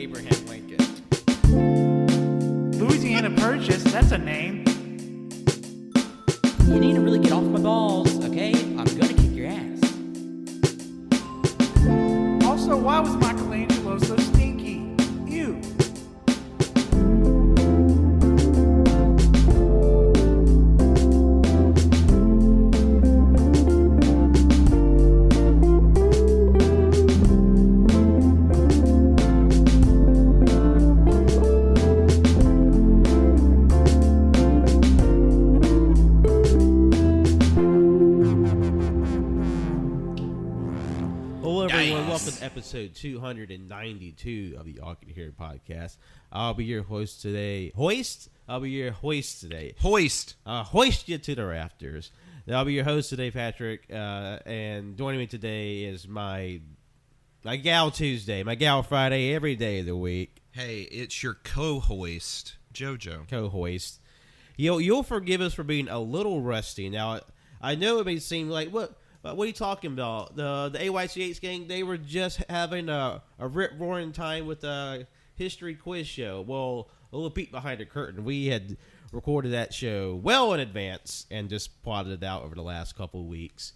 Abraham Lincoln. Louisiana Purchase, that's a name. You need to really get off my balls, okay? I'm gonna kick your ass. Also, why was Michelangelo so stinky? Ew. Welcome to episode 292 of the AllYouCanHear podcast. I'll be your host today. I'll be your host today. Hoist You to the rafters. I'll be your host today, Patrick. And joining me today is my gal Tuesday, my gal Friday, every day of the week. Hey, it's your co-hoist, JoJo. Co-hoist. You'll forgive us for being a little rusty. Now, I know it may seem like, what are you talking about? The AYCH gang, they were just having a rip-roaring time with the history quiz show. Well, a little peek behind the curtain. We had recorded that show well in advance and just plotted it out over the last couple of weeks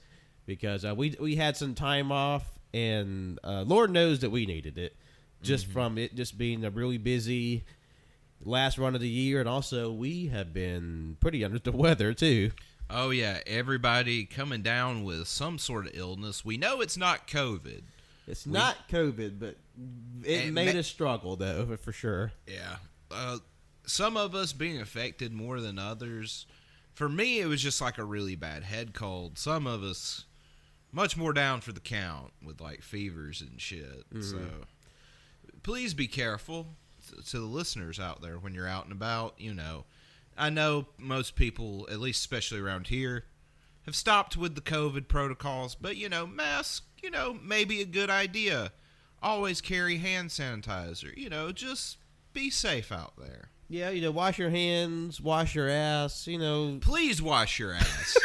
because we had some time off, and Lord knows that we needed it just from it just being a really busy last run of the year, and also we have been pretty under the weather, too. Oh, yeah, everybody coming down with some sort of illness. We know it's not COVID. It's not COVID, but it made us struggle, though, for sure. Yeah. Some of us being affected more than others. For me, it was just like a really bad head cold. Some of us much more down for the count with, like, fevers and shit. Mm-hmm. So please be careful to the listeners out there when you're out and about, you know. I know most people, at least especially around here, have stopped with the COVID protocols, but, masks, maybe a good idea. Always carry hand sanitizer, just be safe out there. Yeah, wash your hands, wash your ass, Please wash your ass.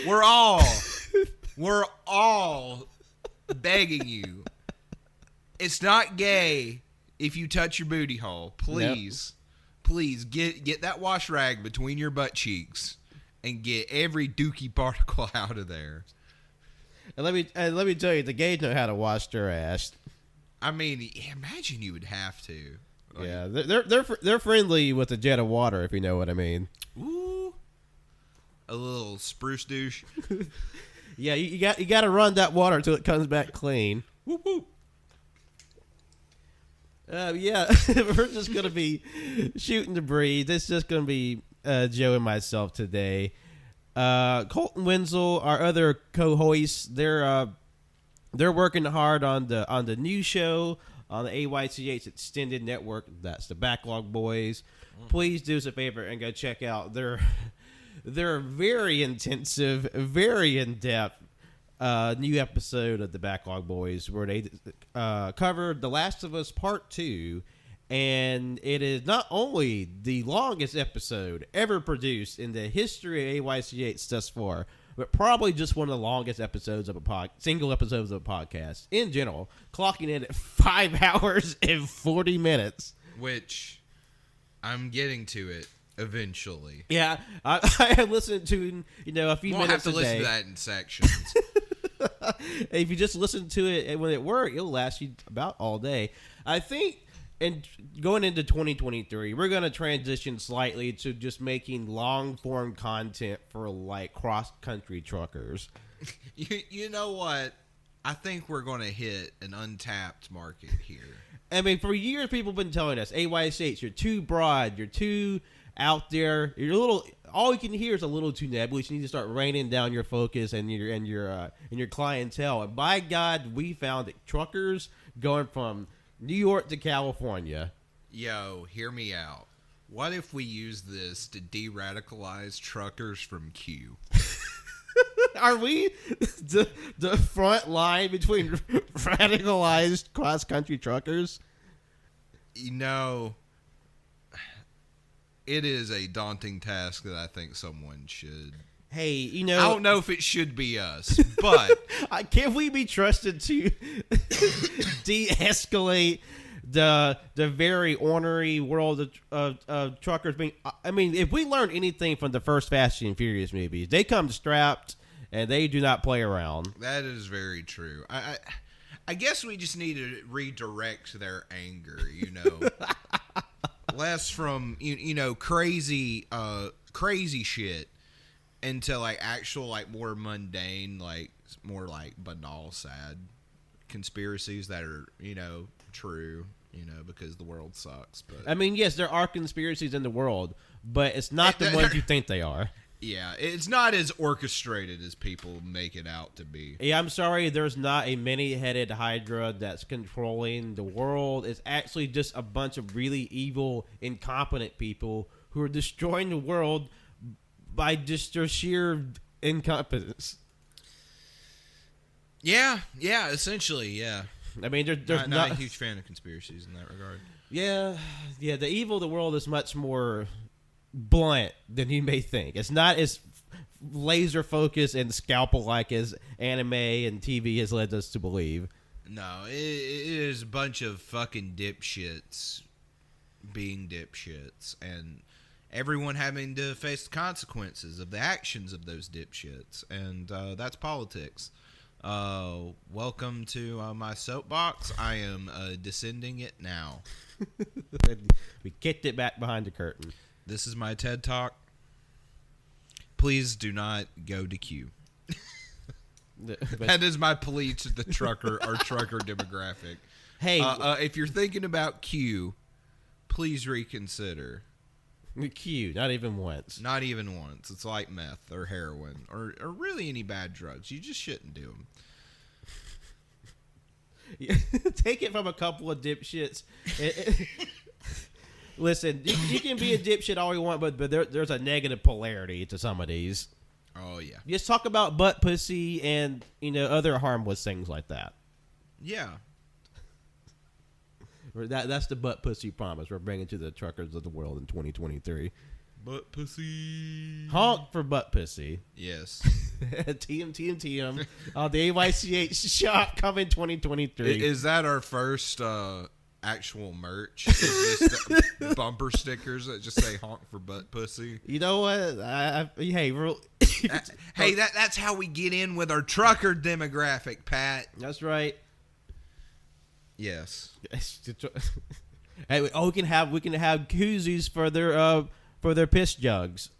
We're all begging you. It's not gay if you touch your booty hole. Please. Nope. Please get that wash rag between your butt cheeks and get every dookie particle out of there. And let me tell you, the gays know how to wash their ass. I mean, imagine you would have to. Like, yeah, they're friendly with a jet of water, if you know what I mean. Ooh, a little spruce douche. Yeah, you got to run that water until it comes back clean. Whoop whoop. Yeah, we're just going to be shooting the breeze. It's just going to be Joe and myself today. Colton Wenzel, our other co-hosts, they're working hard on the new show on the AYCH Extended Network. That's the Backlog Boyz. Please do us a favor and go check out their very intensive, very in-depth new episode of the Backlog Boyz where they covered The Last of Us Part 2, and it is not only the longest episode ever produced in the history of AYCH thus far, but probably just one of the longest episodes of single episodes of a podcast in general, clocking in at 5 hours and 40 minutes. Which, I'm getting to it eventually. Yeah, I listened to, a few minutes a day. We'll have to listen to that in sections. If you just listen to it when at work, it'll last you about all day. I think, and going into 2023, we're going to transition slightly to just making long-form content for, like, cross-country truckers. You know what? I think we're going to hit an untapped market here. I mean, for years, people have been telling us, AYCH, you're too broad, you're too out there, you're a little... All you can hear is a little too nebulous. You need to start reining down your focus and your clientele. And by God, we found that truckers going from New York to California. Yo, hear me out. What if we use this to de-radicalize truckers from Q? Are we the front line between radicalized cross-country truckers? It is a daunting task that I think someone should Hey, I don't know if it should be us, but can we be trusted to de-escalate the very ornery world of truckers being? I mean, if we learned anything from the first Fast and Furious movies, they come strapped and they do not play around. that is very true. I guess we just need to redirect their anger, less from crazy shit into like actual like more mundane, like more like banal, sad conspiracies that are true, because the world sucks. But I mean, yes, there are conspiracies in the world, but it's not the ones you think they are. yeah, it's not as orchestrated as people make it out to be. Yeah, I'm sorry, there's not a many-headed Hydra that's controlling the world. It's actually just a bunch of really evil, incompetent people who are destroying the world by just their sheer incompetence. Yeah, essentially, yeah. I mean, there's not a huge fan of conspiracies in that regard. Yeah, the evil of the world is much more blunt than you may think. It's not as laser focused and scalpel like as anime and TV has led us to believe. No, it is a bunch of fucking dipshits being dipshits, and everyone having to face the consequences of the actions of those dipshits, and that's politics. Welcome to my soapbox. I am descending it now. We kicked it back behind the curtain. This is my TED Talk. Please do not go to Q. That is my plea to the trucker or trucker demographic. Hey, if you're thinking about Q, please reconsider. Q, not even once. Not even once. It's like meth or heroin or really any bad drugs. You just shouldn't do them. Take it from a couple of dipshits. Listen, you can be a dipshit all you want, but there's a negative polarity to some of these. Oh, yeah. Just talk about butt pussy and, other harmless things like that. Yeah. That's the butt pussy promise we're bringing to the truckers of the world in 2023. Butt pussy. Honk for butt pussy. Yes. TM. The AYCH shop coming 2023. Is that our first actual merch? Is this the bumper stickers that just say honk for butt pussy? You know what? Hey, that's how we get in with our trucker demographic, Pat. That's right. Yes. Hey, we can have koozies for their piss jugs.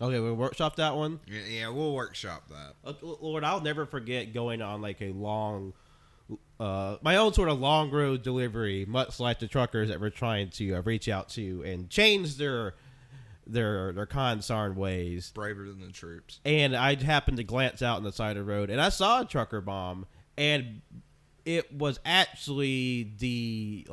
Okay, we'll workshop that one. Yeah, we'll workshop that. Lord, I'll never forget going on like a long, my own sort of long road delivery, much like the truckers that we're trying to reach out to and change their consarn ways. Braver than the troops. And I happened to glance out on the side of the road, and I saw a trucker bomb, and it was actually the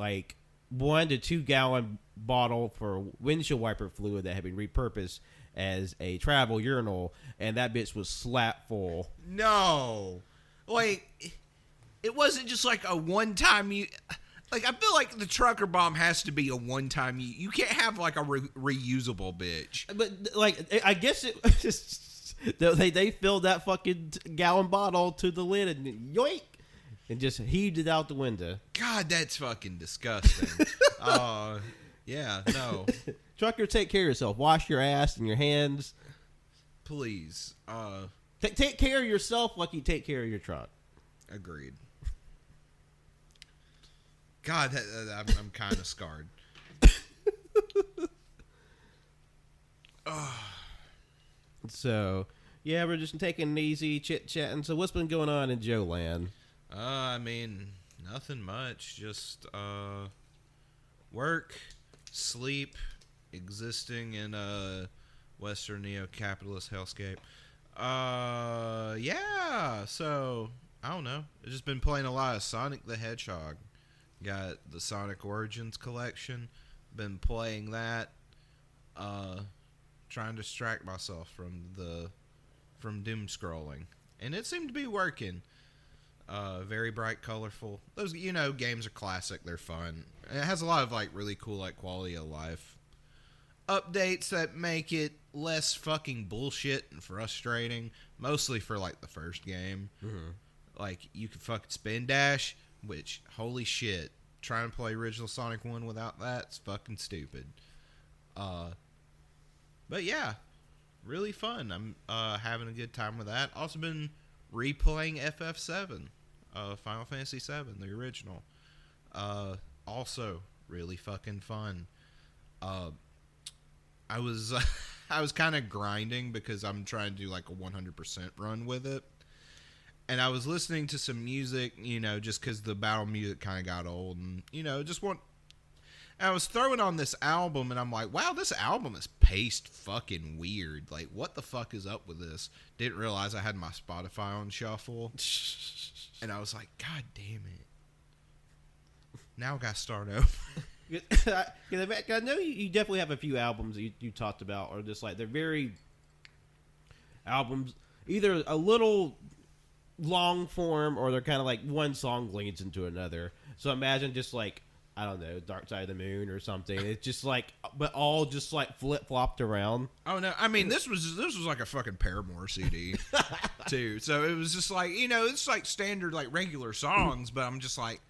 1 to 2 gallon bottle for windshield wiper fluid that had been repurposed as a travel urinal, and that bitch was slap full. No, it wasn't just like a one time. I feel like the trucker bomb has to be a one time. You can't have like a reusable bitch. But I guess it just they filled that fucking gallon bottle to the lid and yoink, and just heaved it out the window. God, that's fucking disgusting. Yeah, no. Trucker, take care of yourself. Wash your ass and your hands. Please. Take care of yourself like you take care of your truck. Agreed. God, I'm kind of scarred. So, yeah, we're just taking it easy, chit-chatting. So what's been going on in Joe Land? I mean, nothing much. Just work, sleep, existing in a Western neo-capitalist hellscape. Yeah, so, I don't know. I've just been playing a lot of Sonic the Hedgehog. Got the Sonic Origins collection. Been playing that. Trying to distract myself from doom scrolling. And it seemed to be working. Very bright, colorful. Those, games are classic. They're fun. And it has a lot of, really cool, quality of life updates that make it less fucking bullshit and frustrating, mostly for like the first game. Like you could fucking spin dash, which holy shit, trying to play original Sonic 1 without that's fucking stupid. But yeah, really fun. I'm having a good time with that. Also been replaying FF7, Final Fantasy 7, the original. Also really fucking fun. I was I was kind of grinding because I'm trying to do like a 100% run with it. And I was listening to some music, just because the battle music kind of got old. And, I was throwing on this album, and I'm like, wow, this album is paced fucking weird. Like, what the fuck is up with this? Didn't realize I had my Spotify on shuffle. And I was like, God damn it. Now I got to start over. I know you definitely have a few albums that you talked about, or just like they're very albums, either a little long form or they're kind of like one song leads into another. So imagine just like, I don't know, Dark Side of the Moon or something. It's just like, but all just like flip flopped around. Oh no, I mean this was like a fucking Paramore CD too. So it was just like, it's like standard like regular songs, but I'm just like,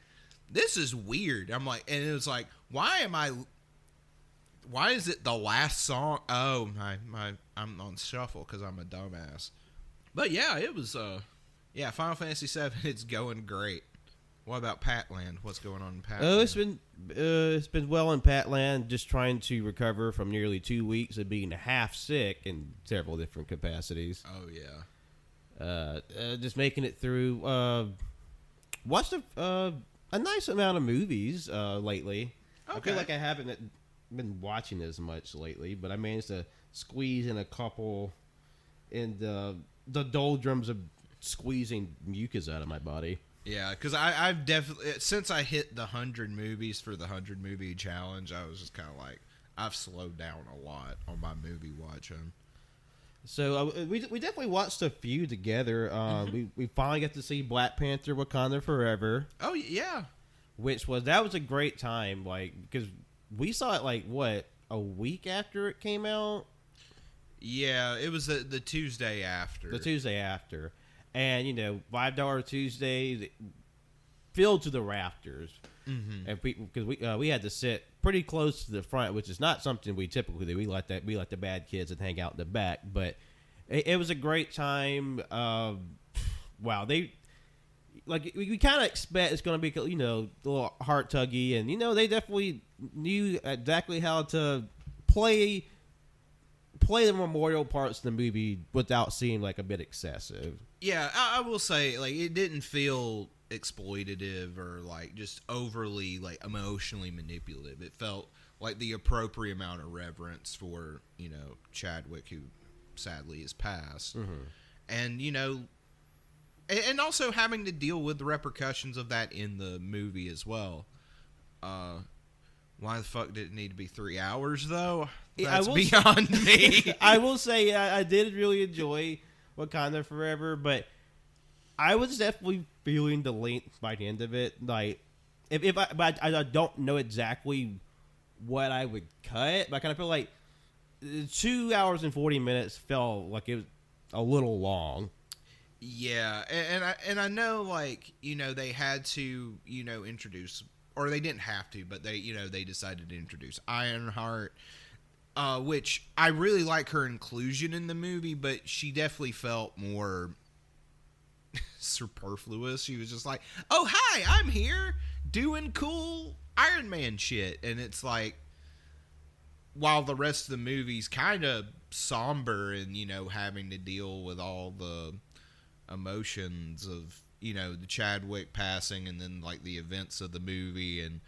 this is weird. I'm like, and it was like, why is it the last song? Oh I'm on shuffle because I'm a dumbass. But yeah, it was Final Fantasy 7. It's going great. What about Patland? What's going on in Patland? Oh, it's been well in Patland. Just trying to recover from nearly 2 weeks of being half sick in several different capacities. Oh yeah. Just making it through. Watched a nice amount of movies lately. Okay. I feel like I haven't been watching as much lately, but I managed to squeeze in a couple in the doldrums of squeezing mucus out of my body. Yeah, because I've definitely, since I hit the 100 movies for the 100 movie challenge, I was just kind of like, I've slowed down a lot on my movie watching. So we definitely watched a few together. We finally got to see Black Panther: Wakanda Forever. Oh yeah, that was a great time, like, because we saw it like what, a week after it came out. Yeah, it was the Tuesday after. The Tuesday after, and $5 Tuesday, filled to the rafters. Mm-hmm. And because we had to sit pretty close to the front, which is not something we typically do. We like the bad kids and hang out in the back. But it was a great time. Wow, we kind of expect it's going to be a little heart tuggy, and they definitely knew exactly how to play the memorial parts of the movie without seeming like a bit excessive. Yeah, I will say, like, it didn't feel exploitative or like just overly like emotionally manipulative. It felt like the appropriate amount of reverence for Chadwick, who sadly has passed. Mm-hmm. And and also having to deal with the repercussions of that in the movie as well. Why the fuck did it need to be 3 hours though? That's beyond me. I will say I did really enjoy Wakanda Forever, but I was definitely feeling the length by the end of it. Like, but I don't know exactly what I would cut, but I kind of feel like 2 hours and 40 minutes felt like it was a little long. Yeah, and I know, like, they had to introduce, or they didn't have to, but they decided to introduce Ironheart, which I really like her inclusion in the movie, but she definitely felt more superfluous. She was just like, oh hi, I'm here doing cool Iron Man shit, and it's like, while the rest of the movie's kind of somber and having to deal with all the emotions of the Chadwick passing and then like the events of the movie, and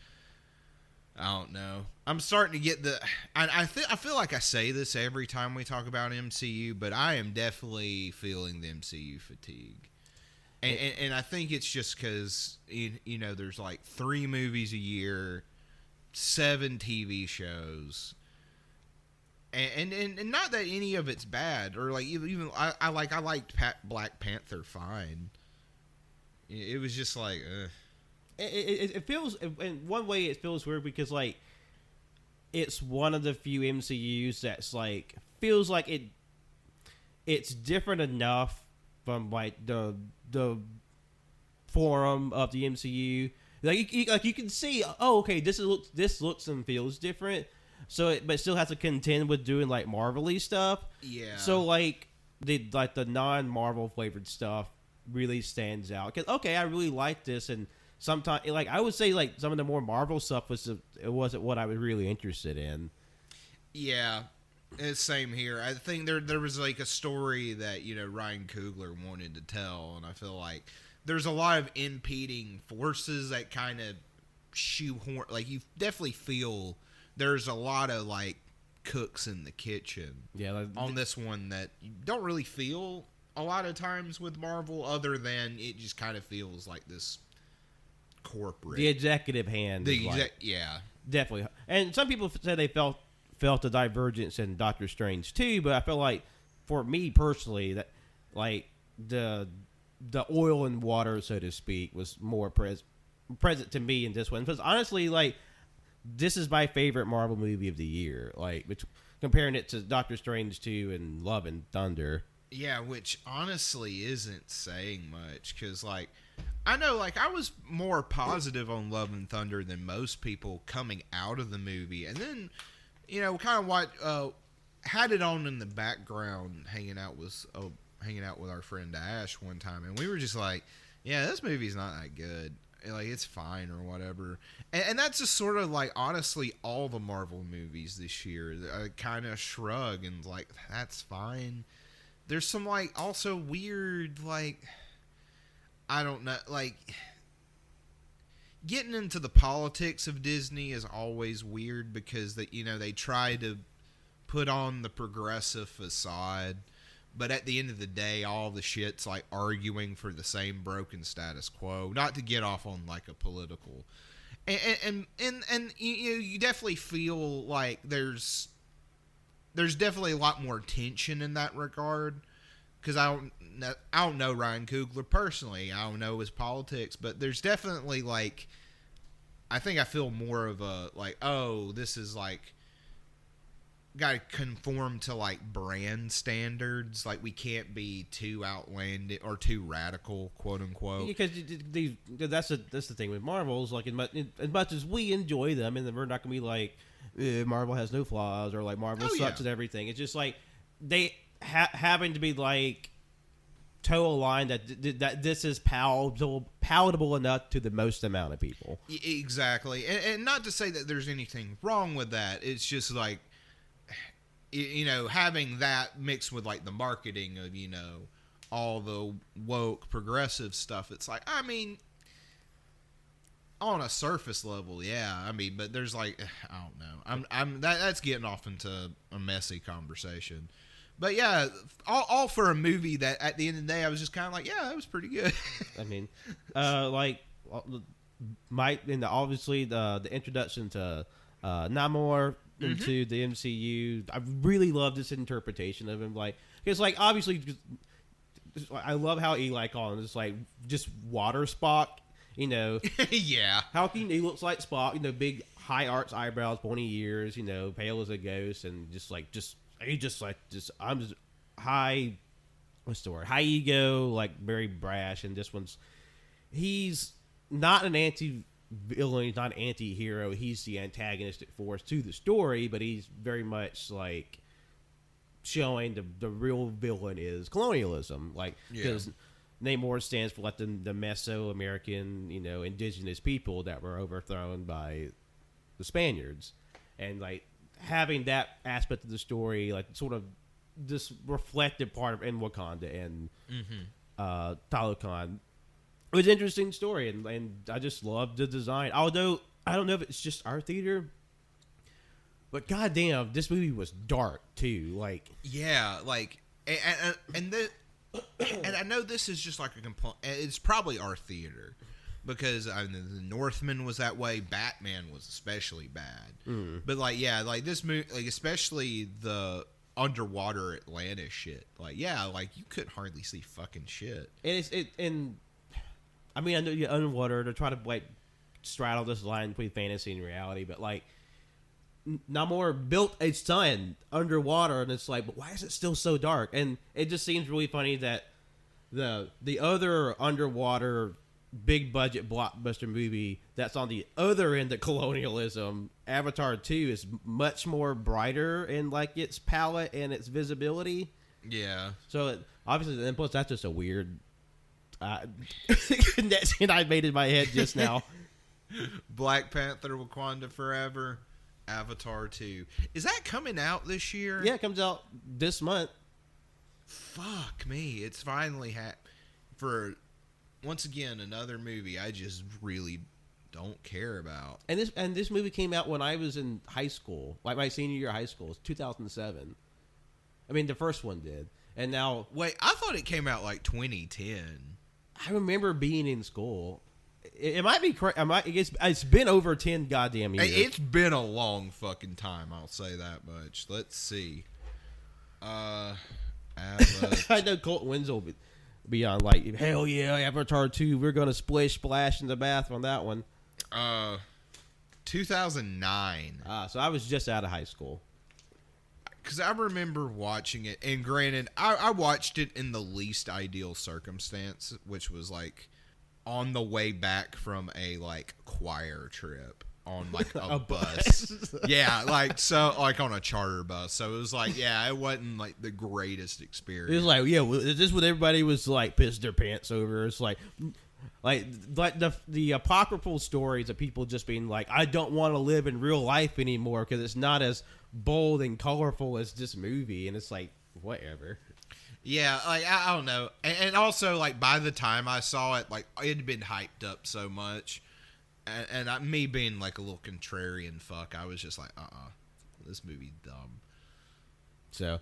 I don't know, I'm starting to get I feel like I say this every time we talk about MCU, but I am definitely feeling the MCU fatigue. And I think it's just because, there's like 3 movies a year, 7 TV shows. And not that any of it's bad, or like even I liked Black Panther fine. It was just like, it feels, in one way it feels weird because like it's one of the few MCUs that's like feels like it's different enough from like the form of the MCU. Like you can see, oh, okay, this looks and feels different. So, but it still has to contend with doing like Marvel-y stuff. Yeah. So like the non-Marvel flavored stuff really stands out. 'Cause, okay, I really like this, and sometimes like I would say like some of the more Marvel stuff it wasn't what I was really interested in. Yeah, it's same here. I think there was like a story that Ryan Coogler wanted to tell, and I feel like there's a lot of impeding forces that kind of shoehorn. Like you definitely feel there's a lot of like cooks in the kitchen. Yeah, like, on this one that you don't really feel a lot of times with Marvel, other than it just kind of feels like this corporate. The executive hand. Yeah, definitely. And some people said they felt the divergence in Doctor Strange too, but I feel like for me personally that like the oil and water, so to speak, was more present to me in this one. Because honestly, like this is my favorite Marvel movie of the year. Like comparing it to Doctor Strange 2 and Love and Thunder. Yeah, which honestly isn't saying much because, like, I know, like, I was more positive on Love and Thunder than most people coming out of the movie, and then, kind of had it on in the background, hanging out with our friend Ash one time, and we were just like, yeah, this movie's not that good. Like, it's fine or whatever. And that's just sort of like, honestly, all the Marvel movies this year. I kind of shrug and like, that's fine. There's some like also weird, like, I don't know, like getting into the politics of Disney is always weird because they try to put on the progressive facade. But at the end of the day, all the shit's like arguing for the same broken status quo. Not to get off on like a political, and you definitely feel like there's definitely a lot more tension in that regard. Because I don't know Ryan Coogler personally. I don't know his politics, but there's definitely like, I think I feel more of a like, oh, this is like, got to conform to like brand standards. Like we can't be too outlandish or too radical, quote unquote. Because that's the thing with Marvels. Like as much as we enjoy them, and we're not gonna be like Marvel has no flaws or like Marvel sucks at everything. It's just like they having to be like toe a line that this is palatable enough to the most amount of people. Exactly, and not to say that there's anything wrong with that. It's just like, having that mixed with like the marketing of, all the woke progressive stuff. It's like, I mean, on a surface level, yeah. I mean, but there's like, I don't know. That's getting off into a messy conversation. But yeah, all for a movie that at the end of the day, I was just kind of like, yeah, that was pretty good. I mean, obviously the introduction to Namor into the MCU. I really love this interpretation of him. Like, it's like obviously, I love how Eli calls him. It's like just water Spock. Yeah. How can he looks like Spock? Big high arched eyebrows, pointy ears. Pale as a ghost, and I'm just high. What's the word? High ego, like very brash. And this one's he's not an anti-villain, he's not an anti-hero. He's the antagonistic force to the story, but he's very much like showing the real villain is colonialism. Like, because Namor stands for like the Mesoamerican, indigenous people that were overthrown by the Spaniards, and like having that aspect of the story, like sort of this reflective part of in Wakanda and Talokan. It was an interesting story, and I just loved the design. Although I don't know if it's just our theater, but goddamn, this movie was dark too. Like, yeah, like, and I know this is just like a complaint. It's probably our theater because the Northman was that way. Batman was especially bad, but like, yeah, like this movie, like especially the underwater Atlantis shit. Like, yeah, like you couldn't hardly see fucking shit. And I mean, I know you're underwater to try to like straddle this line between fantasy and reality, but like Namor built a sun underwater, and it's like, but why is it still so dark? And it just seems really funny that the other underwater big budget blockbuster movie that's on the other end of colonialism, Avatar 2, is much more brighter in like its palette and its visibility. Yeah. So obviously, and plus that's just a weird connection I made in my head just now. Black Panther, Wakanda Forever, Avatar 2. Is that coming out this year? Yeah, it comes out this month. Fuck me. It's finally for once again another movie I just really don't care about. And this movie came out when I was in high school, like my senior year of high school. It's 2007. I mean, the first one did. And now, wait, I thought it came out like 2010. I remember being in school. It might be correct. It's been over 10 goddamn years. It's been a long fucking time. I'll say that much. Let's see. I know Colton Winslow would be on like, hell yeah, Avatar 2. We're gonna splish splash in the bath on that one. 2009. So I was just out of high school. Because I remember watching it, and granted, I watched it in the least ideal circumstance, which was like on the way back from a like choir trip on like a bus. Yeah, like so like on a charter bus. So it was like, yeah, it wasn't like the greatest experience. It was like, yeah, is this what everybody was like pissed their pants over? It's like the apocryphal stories of people just being like, I don't want to live in real life anymore because it's not as bold and colorful as this movie. And it's like, whatever. Yeah, like I don't know. And also like by the time I saw it, like it had been hyped up so much. And me being like a little contrarian fuck, I was just like, this movie's dumb. So,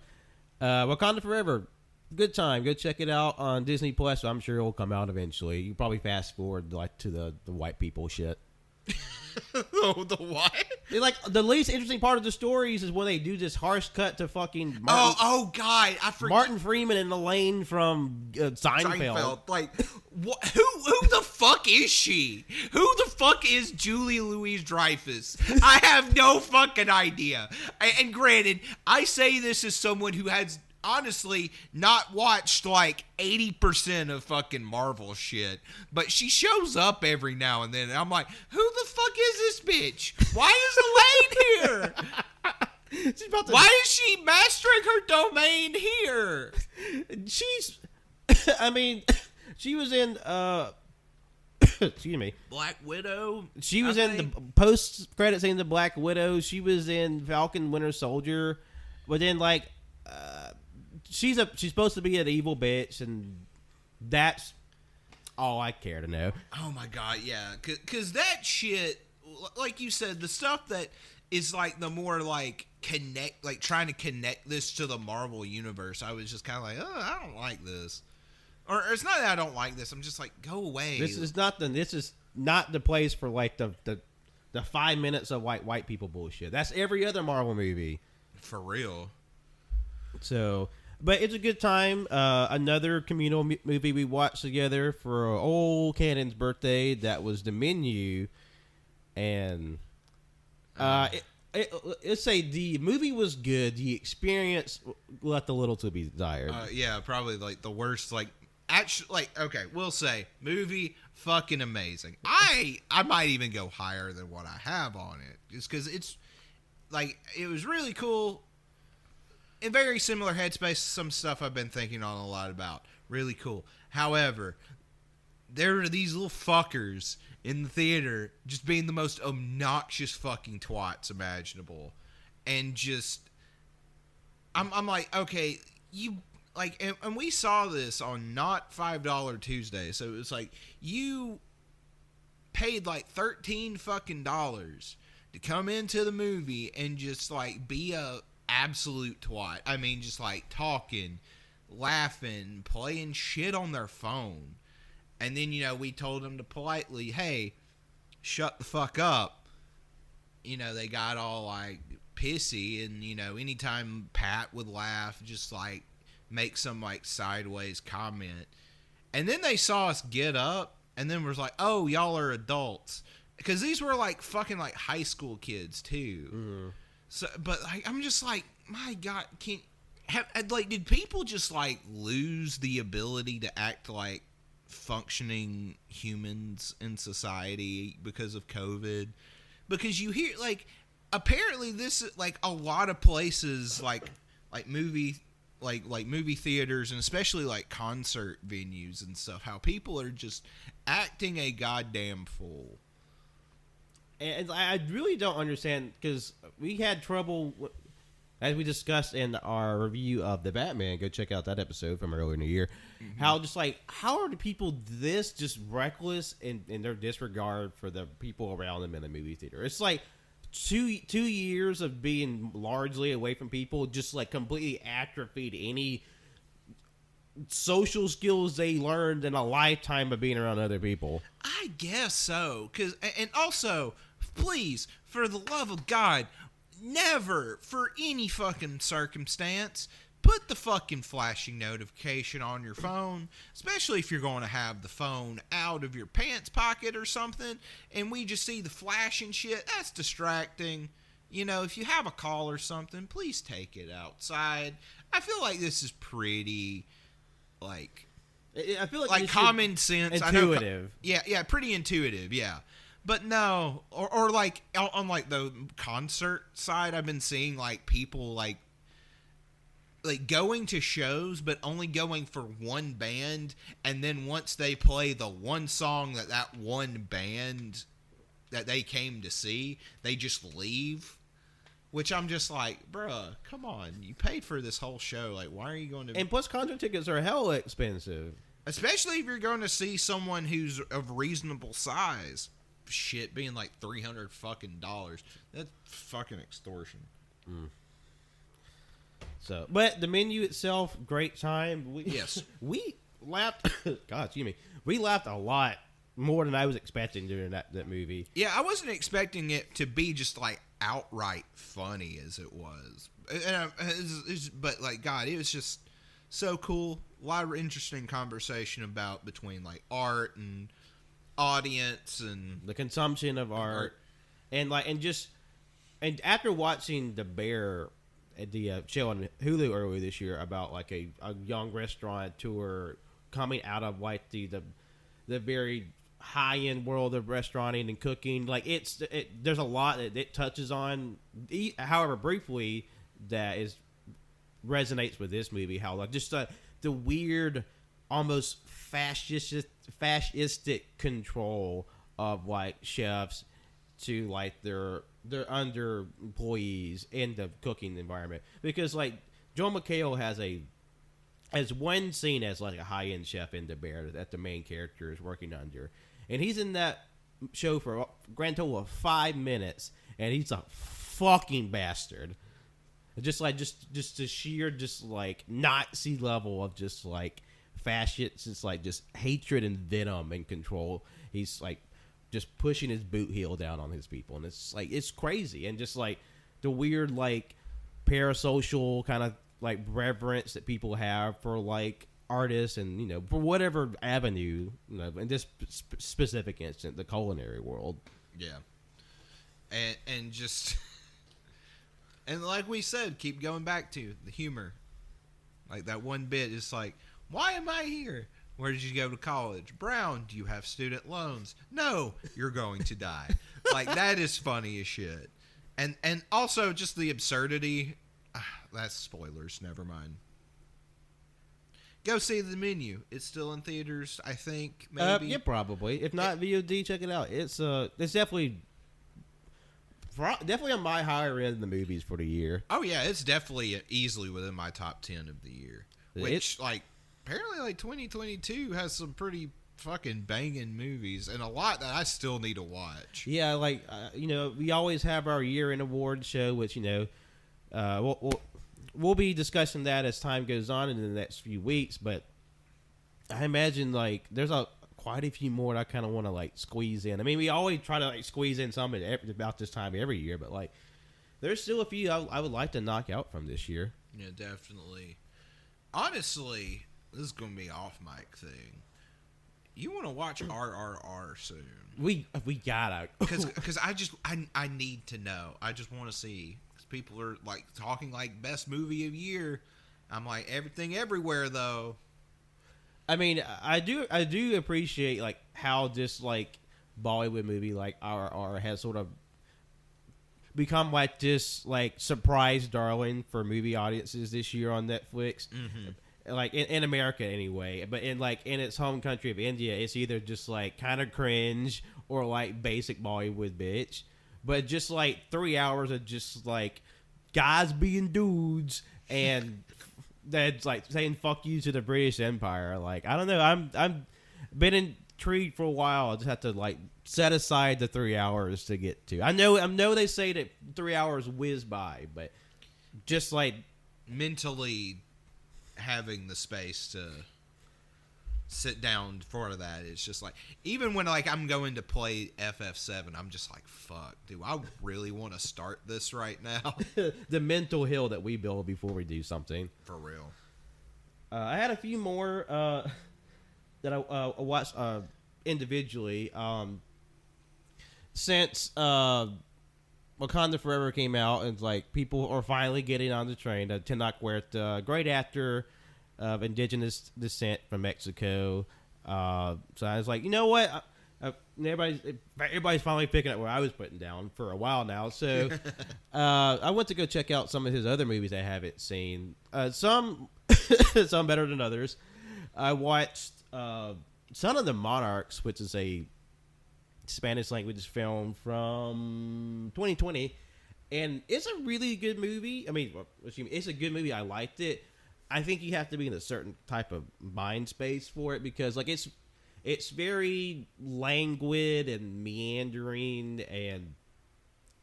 Wakanda Forever, good time. Go check it out on Disney Plus. I'm sure it'll come out eventually. You probably fast forward like to the white people shit. Oh, the what? Like the least interesting part of the stories is when they do this harsh cut to fucking God, I forget. Martin Freeman and Elaine from Seinfeld. Like, what? Who the fuck is she? Who the fuck is Julie Louis-Dreyfus? I have no fucking idea. And granted, I say this as someone who has honestly not watched like 80% of fucking Marvel shit, but she shows up every now and then, and I'm like, who the fuck is this bitch? Why is Elaine here? Why is she mastering her domain here? I mean, she was in excuse me, Black Widow. She was in the post credit scene of Black Widow. She was in Falcon Winter Soldier, but then like she's supposed to be an evil bitch, and that's all I care to know. Oh my god, yeah, because that shit, like you said, the stuff that is like the more like trying to connect this to the Marvel universe, I was just kind of like, oh, I don't like this, or it's not that I don't like this. I'm just like, go away. This is not the place for like the 5 minutes of white people bullshit. That's every other Marvel movie, for real. So. But it's a good time. Another communal movie we watched together for old Cannon's birthday. That was The Menu, and let's say the movie was good. The experience left a little to be desired. Yeah, probably like the worst. Like actually, like okay, we'll say movie fucking amazing. I might even go higher than what I have on it, just because it's like it was really cool. In very similar headspace, some stuff I've been thinking on a lot about. Really cool. However, there are these little fuckers in the theater just being the most obnoxious fucking twats imaginable. And just, I'm like, okay, you, like, and we saw this on not $5 Tuesday. So it was like, you paid like $13 fucking dollars to come into the movie and just like be a absolute twat. I mean, just like talking, laughing, playing shit on their phone. And then, you know, we told them to politely, hey, shut the fuck up. You know, they got all like pissy, and, you know, anytime Pat would laugh, just like make some like sideways comment. And then they saw us get up, and then was like, oh, y'all are adults. Because these were like fucking like high school kids too. Mm-hmm. So, but like, I'm just like, my God, did people just like lose the ability to act like functioning humans in society because of COVID? Because you hear like, apparently this like a lot of places like movie theaters and especially like concert venues and stuff, how people are just acting a goddamn fool. And I really don't understand, because we had trouble, as we discussed in our review of The Batman. Go check out that episode from earlier in the year. Mm-hmm. How are the people this just reckless in their disregard for the people around them in the movie theater? It's like 2 years of being largely away from people just like completely atrophied any social skills they learned in a lifetime of being around other people. I guess so. And also, please, for the love of God, never, for any fucking circumstance, put the fucking flashing notification on your phone, especially if you're going to have the phone out of your pants pocket or something, and we just see the flashing shit. That's distracting. You know, if you have a call or something, please take it outside. I feel like this is pretty... I feel like common sense, intuitive. Yeah, pretty intuitive. Yeah, but no, or like on like the concert side, I've been seeing like people like going to shows, but only going for one band, and then once they play the one song that one band that they came to see, they just leave. Which I'm just like, bruh, come on. You paid for this whole show. Like, why are you going to... And plus, concert tickets are hella expensive. Especially if you're going to see someone who's of reasonable size. Shit being like $300 fucking dollars. That's fucking extortion. Mm. So, but the menu itself, great time. Yes. We laughed... God, excuse me. We laughed a lot more than I was expecting during that movie. Yeah, I wasn't expecting it to be just like outright funny as it was, but like, God, it was just so cool. A lot of interesting conversation between like art and audience and the consumption of art. And after watching The Bear at the show on Hulu earlier this year about like a young restaurateur coming out of like the very high-end world of restauranting and cooking, like there's a lot that it touches on, however briefly, that resonates with this movie. How like just the weird, almost fascistic control of like chefs to like their under employees in the cooking environment, because like Joel McHale has one scene as like a high-end chef in The Bear that the main character is working under. And he's in that show for a grand total of 5 minutes, and he's a fucking bastard. Just the sheer, just like Nazi level of just like fascists, just like just hatred and venom and control. He's like just pushing his boot heel down on his people, and it's like it's crazy, and just like the weird like parasocial kind of like reverence that people have for like artists and, you know, for whatever avenue, you know, in this specific instance, the culinary world. Yeah. And just, and like we said, keep going back to the humor. Like that one bit is like, why am I here? Where did you go to college? Brown, do you have student loans? No, you're going to die. Like that is funny as shit. And also just the absurdity. That's spoilers. Never mind. Go see the menu. It's still in theaters, I think. Maybe. Yeah, probably. If not VOD, check it out. It's definitely on my higher end of the movies for the year. Oh yeah, it's definitely easily within my top 10 of the year. Which like apparently like 2022 has some pretty fucking banging movies and a lot that I still need to watch. Yeah, like you know, we always have our year-end award show, which, you know, we'll be discussing that as time goes on in the next few weeks, but I imagine like there's quite a few more that I kind of want to like squeeze in. I mean, we always try to like squeeze in some about this time every year, but like there's still a few I would like to knock out from this year. Yeah, definitely. Honestly, this is going to be off mic thing. You want to watch RRR soon? We gotta because I need to know. I just want to see. people are like talking like best movie of year. I'm like, Everything Everywhere though. I mean, I do appreciate like how this like Bollywood movie like RRR has sort of become like this like surprise darling for movie audiences this year on Netflix. Like in America anyway, but in its home country of India, it's either just like kind of cringe or like basic Bollywood bitch. But just like 3 hours of just like guys being dudes and that's like saying fuck you to the British Empire. Like, I don't know, I'm been intrigued for a while. I just have to like set aside the 3 hours to get to. I know they say that 3 hours whiz by, but just like mentally having the space to sit down for that, it's just like, even when like I'm going to play FF7, I'm just like, fuck, do I really want to start this right now? the mental hill that we build before we do something. For real. I had a few more that I watched individually. Since Wakanda Forever came out, and like people are finally getting on the train. Tenoch Huerta, great actor of indigenous descent from Mexico. So I was like, you know what? Everybody's finally picking up where I was putting down for a while now. So I went to go check out some of his other movies I haven't seen. Some some better than others. I watched Son of the Monarchs, which is a Spanish language film from 2020, and it's a really good movie. I mean, it's a good movie. I liked it. I think you have to be in a certain type of mind space for it, because like it's very languid and meandering and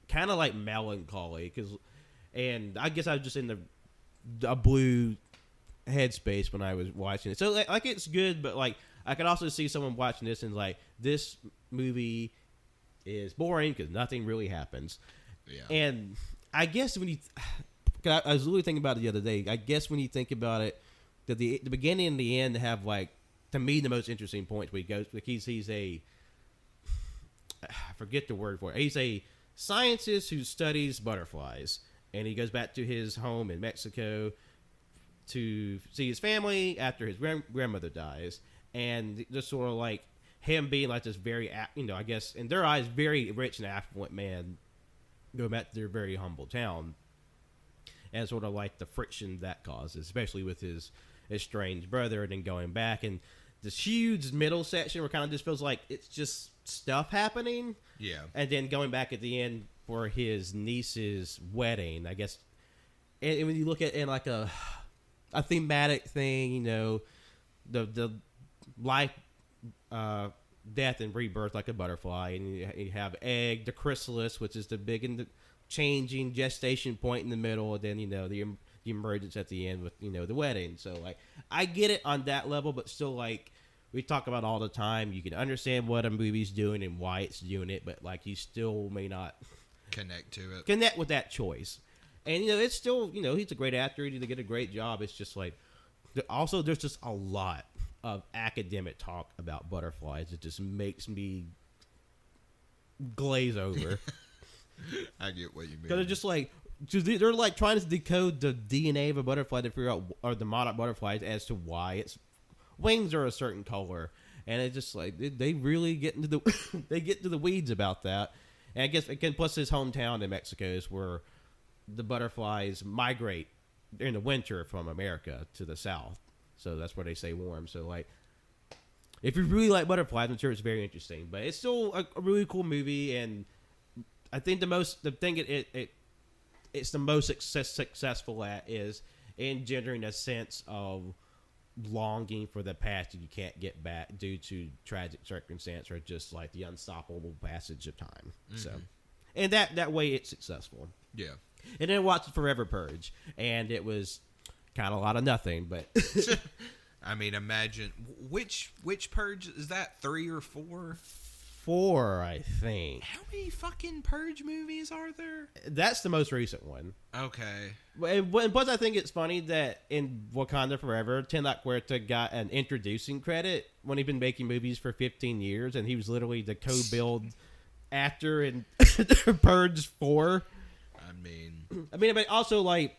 kind of like melancholy. And I guess I was just in a blue headspace when I was watching it. So like it's good, but like I could also see someone watching this and like, this movie is boring because nothing really happens. Yeah. And I guess when you, I was really thinking about it the other day. I guess when you think about it, that the beginning and the end have like, to me, the most interesting points where he goes, like he's a, I forget the word for it. He's a scientist who studies butterflies, and he goes back to his home in Mexico to see his family after his grandmother dies, and just sort of like him being like this very, I guess in their eyes, very rich and affluent man going back to their very humble town, and sort of like the friction that causes, especially with his estranged brother, and then going back, and this huge middle section where kind of just feels like it's just stuff happening. Yeah. And then going back at the end for his niece's wedding, I guess. And when you look at it in like a thematic thing, the life, death and rebirth like a butterfly, and you have egg, the chrysalis, which is the big and the changing gestation point in the middle, and then the emergence at the end with the wedding. So like I get it on that level, but still, like we talk about all the time, you can understand what a movie's doing and why it's doing it, but like you still may not connect with that choice. And it's still, he's a great actor, he did a great job. It's just like, also there's just a lot of academic talk about butterflies. It just makes me glaze over. I get what you mean. Because they're just like, they're like trying to decode the DNA of a butterfly to figure out, or the monarch butterflies, as to why its wings are a certain color, and it's just like they really get into the they get to the weeds about that. And I guess again, plus his hometown in Mexico is where the butterflies migrate in the winter from America to the south, so that's where they stay warm. So like, if you really like butterflies, I'm sure it's very interesting. But it's still a really cool movie, and I think the thing it's the most successful at is engendering a sense of longing for the past that you can't get back due to tragic circumstance, or just like the unstoppable passage of time. Mm-hmm. So, and that way it's successful. Yeah. And then watched Forever Purge, and it was kind of a lot of nothing, but I mean, imagine which Purge is that, 3 or 4? 4, I think. How many fucking Purge movies are there? That's the most recent one. Okay. And plus, I think it's funny that in Wakanda Forever, Tenoch Huerta got an introducing credit when he'd been making movies for 15 years, and he was literally the co-build actor in Purge 4. I I mean, but also like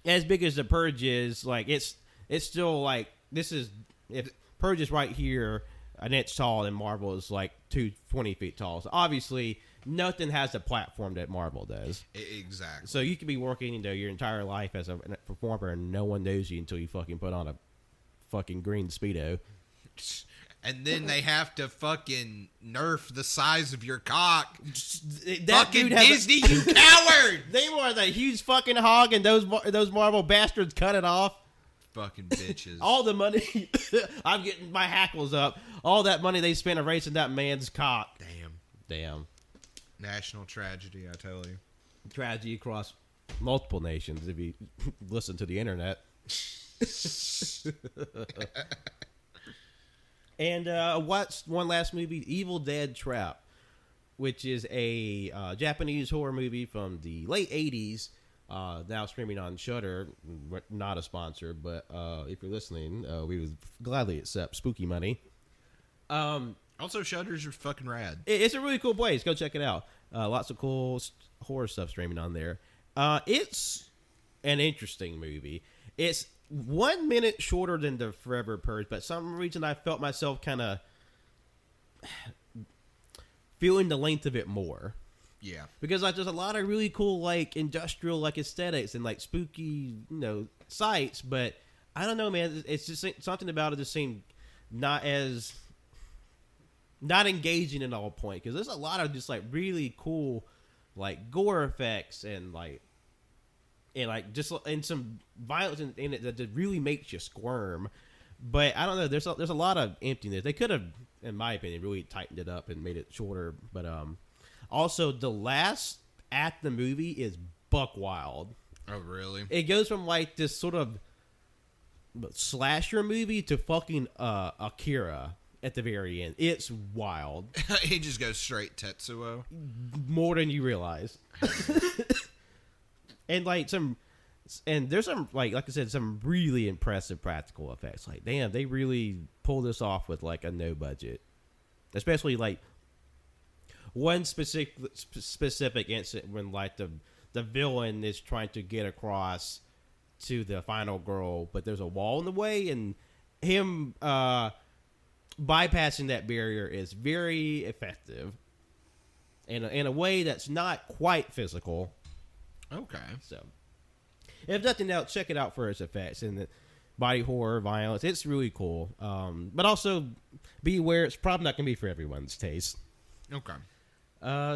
as big as the Purge is, like it's still like this is if Purge is right here an inch tall and Marvel is like 20 feet tall. So obviously nothing has the platform that Marvel does. Exactly. So you could be working, your entire life as a performer and no one knows you until you fucking put on a fucking green Speedo. And then they have to fucking nerf the size of your cock. That Fucking dude has Disney, you coward! They were the huge fucking hog, and those Marvel bastards cut it off. Fucking bitches. All the money, I'm getting my hackles up. All that money they spent erasing that man's cock. Damn. National tragedy, I tell you. Tragedy across multiple nations if you listen to the internet. And watched one last movie, Evil Dead Trap, which is a Japanese horror movie from the late 80s, now streaming on Shudder. Not a sponsor, but if you're listening, we would gladly accept spooky money. Also, Shudder's are fucking rad. It's a really cool place. Go check it out. Lots of cool horror stuff streaming on there. It's an interesting movie. It's 1 minute shorter than the Forever Purge, but for some reason I felt myself kind of feeling the length of it more. Yeah. Because like there's a lot of really cool like industrial like aesthetics and like spooky, sights, but I don't know, man. It's just something about it just seemed not engaging at all point, because there's a lot of just like really cool like gore effects and some violence in it that really makes you squirm. But I don't know, there's a lot of emptiness. They could have, in my opinion, really tightened it up and made it shorter. But also the last act of the movie is buck wild. Oh, really? It goes from like this sort of slasher movie to fucking Akira at the very end. It's wild. He just goes straight Tetsuo. More than you realize. And there's some like I said, some really impressive practical effects. Like, damn, they really pulled this off with like a no budget. Especially like one specific incident when like the villain is trying to get across to the final girl, but there's a wall in the way, and him bypassing that barrier is very effective in a way that's not quite physical. Okay. So, if nothing else, check it out for its effects and the body horror, violence. It's really cool. But also, be aware it's probably not going to be for everyone's taste. Okay.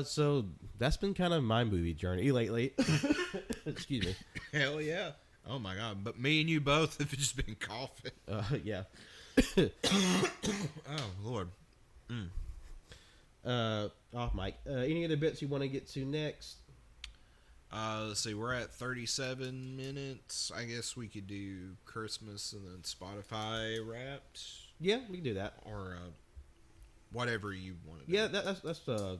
So, that's been kind of my movie journey lately. Excuse me. Hell yeah. Oh, my God. But me and you both have just been coughing. Yeah. Oh, Lord. Off mic. Any other bits you want to get to next? Let's see. We're at 37 minutes. I guess we could do Christmas and then Spotify Wrapped. Yeah, we can do that. Or whatever you want to do. Yeah, that's the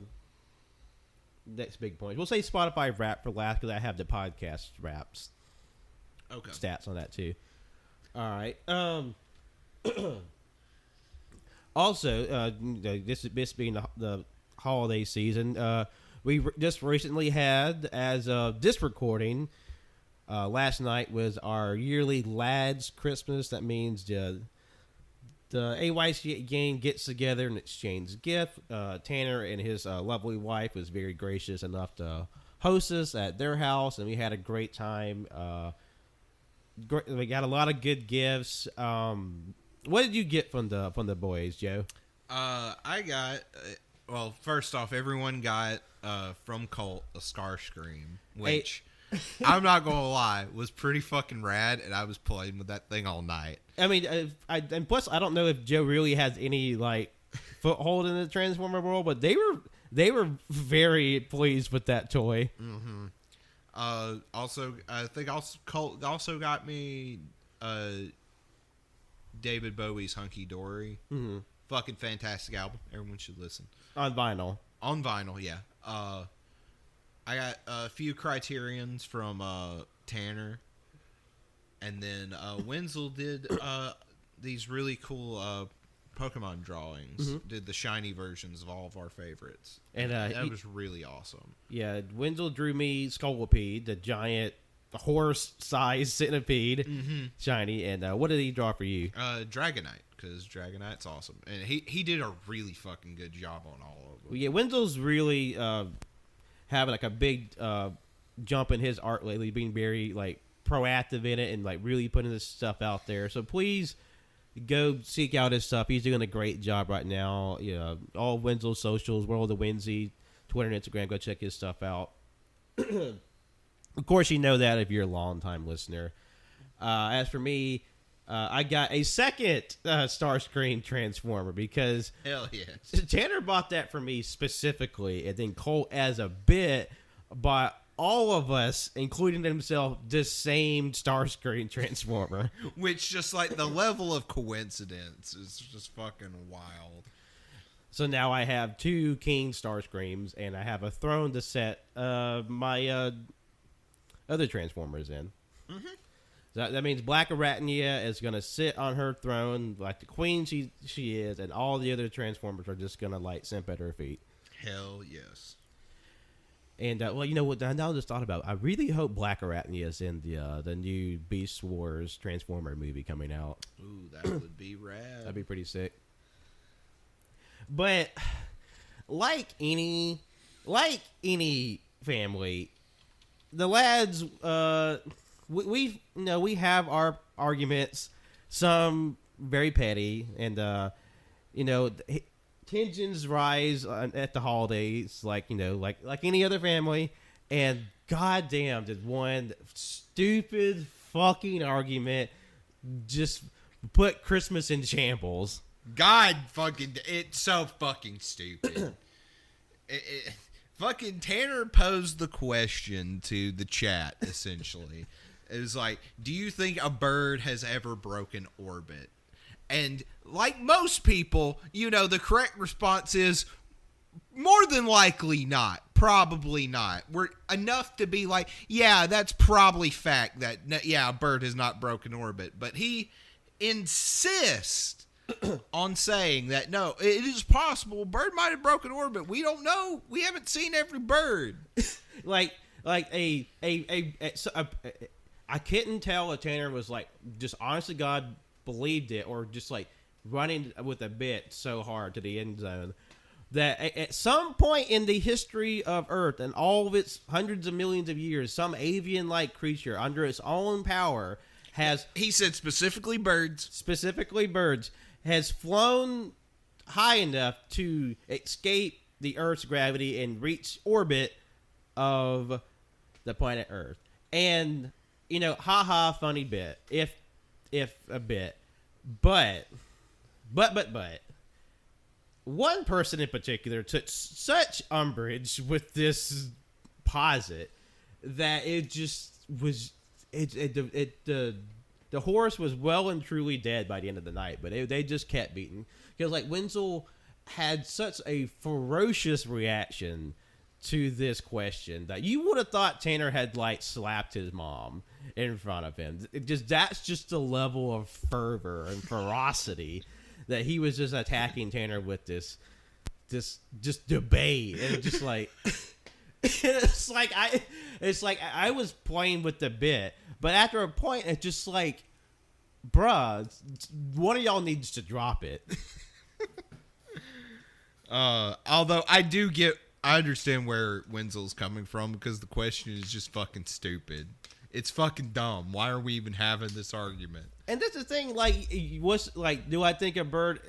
next big point. We'll say Spotify Wrapped for last because I have the podcast wraps. Okay. Stats on that too. All right. Also, this being the holiday season, we just recently had, as of this recording, last night was our yearly Lads Christmas. That means the AYCH gang gets together and exchanges gifts. Tanner and his lovely wife was very gracious enough to host us at their house, and we had a great time. We got a lot of good gifts. What did you get from the boys, Joe? I got well. First off, everyone got from Colt a Starscream, which I'm not gonna lie was pretty fucking rad, and I was playing with that thing all night. I mean, and plus I don't know if Joe really has any like foothold in the Transformer world, but they were very pleased with that toy. Mm-hmm. Also, I think Colt also got me David Bowie's Hunky Dory. Mm-hmm. Fucking fantastic album. Everyone should listen. On vinyl. On vinyl, yeah. I got a few Criterions from Tanner. And then Wenzel did these really cool Pokemon drawings. Did the shiny versions of all of our favorites, And that was really awesome. yeah, Wenzel drew me Scolipede, the giant horse-sized centipede, shiny. And what did he draw for you? Dragonite, because Dragonite's awesome, and he did a really fucking good job on all of them. Well, yeah, Wenzel's really having like a big jump in his art lately, being very like proactive in it and like really putting this stuff out there. So please go seek out his stuff. He's doing a great job right now. Yeah, all Wenzel's socials, World of Winsy, Twitter and Instagram. Go check his stuff out. Of course, you know that if you're a long-time listener. As for me, I got a second Starscream Transformer because Hell yeah. Tanner bought that for me specifically, and then Colt as a bit bought all of us, including himself, the same Starscream Transformer. Which just like the level of coincidence is just fucking wild. So now I have 2 King Starscreams, and I have a throne to set my other Transformers in. So that means Black Arachnia is going to sit on her throne like the queen she is, and all the other Transformers are just going to like simp at her feet. Hell yes. And well, you know what? I just thought about. I really hope Black Arachnia is in the new Beast Wars Transformer movie coming out. Ooh, that would be rad. That'd be pretty sick. But like any family, the lads, we have our arguments, some very petty, and tensions rise at the holidays, like any other family. And goddamn, did one stupid fucking argument just put Christmas in shambles. God fucking, it's so fucking stupid. Fucking Tanner posed the question to the chat, essentially. It was like, do you think a bird has ever broken orbit? And like most people, the correct response is more than likely not. Probably not. We're enough to be like, yeah, that's probably fact that, yeah, a bird has not broken orbit. But he insists on saying that, no, it is possible. A bird might have broken orbit. We don't know. We haven't seen every bird. I couldn't tell if Tanner was like, just honest to God believed it, or just like running with a bit so hard to the end zone that at some point in the history of Earth and all of its hundreds of millions of years, some avian-like creature under its own power has... He said specifically birds. Specifically birds. Has flown high enough to escape the Earth's gravity and reach orbit of the planet Earth. And, haha, funny bit. If a bit. But, one person in particular took such umbrage with this posit that it just was... The horse was well and truly dead by the end of the night, but they just kept beating. Because, Wenzel had such a ferocious reaction to this question that you would have thought Tanner had, slapped his mom in front of him. That's just the level of fervor and ferocity that he was just attacking Tanner with this debate. And just it's like I was playing with the bit, but after a point, it's just like, bruh, one of y'all needs to drop it. Although I understand where Wenzel's coming from, because the question is just fucking stupid. It's fucking dumb. Why are we even having this argument? And that's the thing, do I think a bird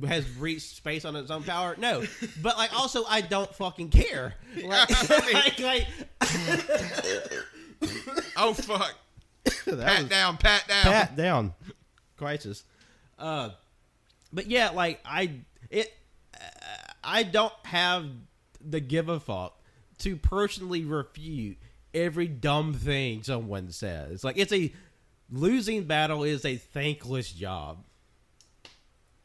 has reached space on its own power? No. But, also, I don't fucking care. Oh, fuck. Pat down. Pat down. Crisis. But, yeah, I don't have the give a fuck to personally refute every dumb thing someone says. It's a losing battle is a thankless job.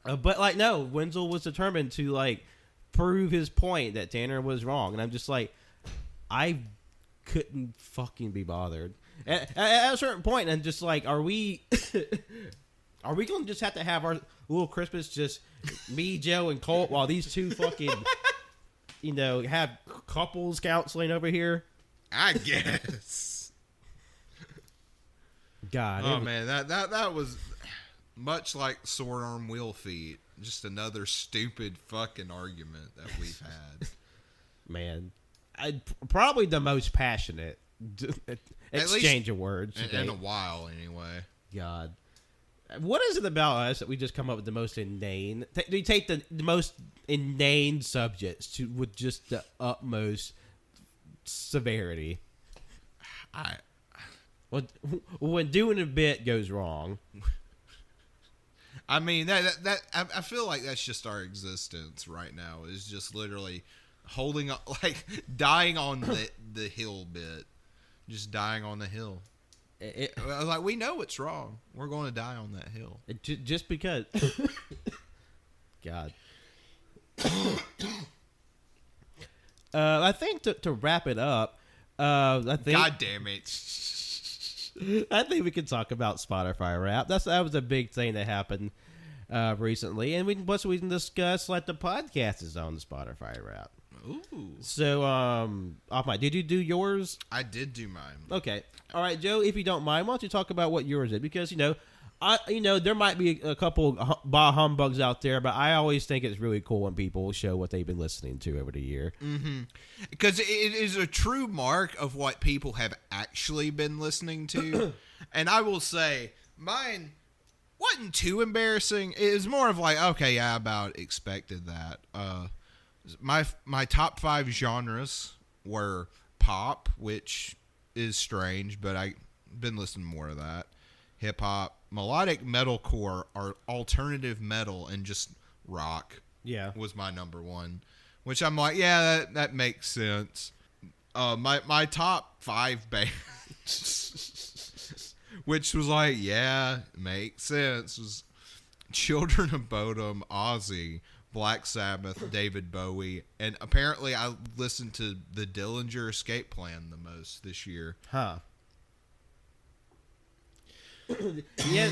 But no, Wenzel was determined to prove his point that Tanner was wrong, and I'm just I couldn't fucking be bothered. At a certain point, I'm just are we gonna just have to have our little Christmas, just me, Joe, and Colt, while these two fucking, have couples counseling over here. I guess. God. Oh man, that was much like sword arm wheel feet. Just another stupid fucking argument that we've had. Man, probably the most passionate exchange of words in a while, anyway. God, what is it about us that we just come up with the most inane? We take the most inane subjects with just the utmost severity. When doing a bit goes wrong. I mean that I feel like that's just our existence right now. Is just literally holding up, like dying on the hill bit, just dying on the hill. Like we know it's wrong. We're going to die on that hill just because. God. I think to wrap it up, I think. God damn it. I think we can talk about Spotify Wrap. That was a big thing that happened recently, and we can discuss like the podcast is on the Spotify Wrap. Ooh. So, off mic, did you do yours? I did do mine. Okay, all right, Joe. If you don't mind, why don't you talk about what yours is? Because there might be a couple bah humbugs out there, but I always think it's really cool when people show what they've been listening to over the year. Mm-hmm. Because it is a true mark of what people have actually been listening to. And I will say, mine wasn't too embarrassing. It was more of like, okay, yeah, I about expected that. My top 5 genres were pop, which is strange, but I've been listening more of that. Hip hop, melodic metalcore, or alternative metal, and just rock. Yeah, was my number 1, which I'm like, yeah, that makes sense. My top 5 bands, which was like, yeah, makes sense, was Children of Bodom, Ozzy, Black Sabbath, David Bowie, and apparently I listened to the Dillinger Escape Plan the most this year. Huh. Yeah,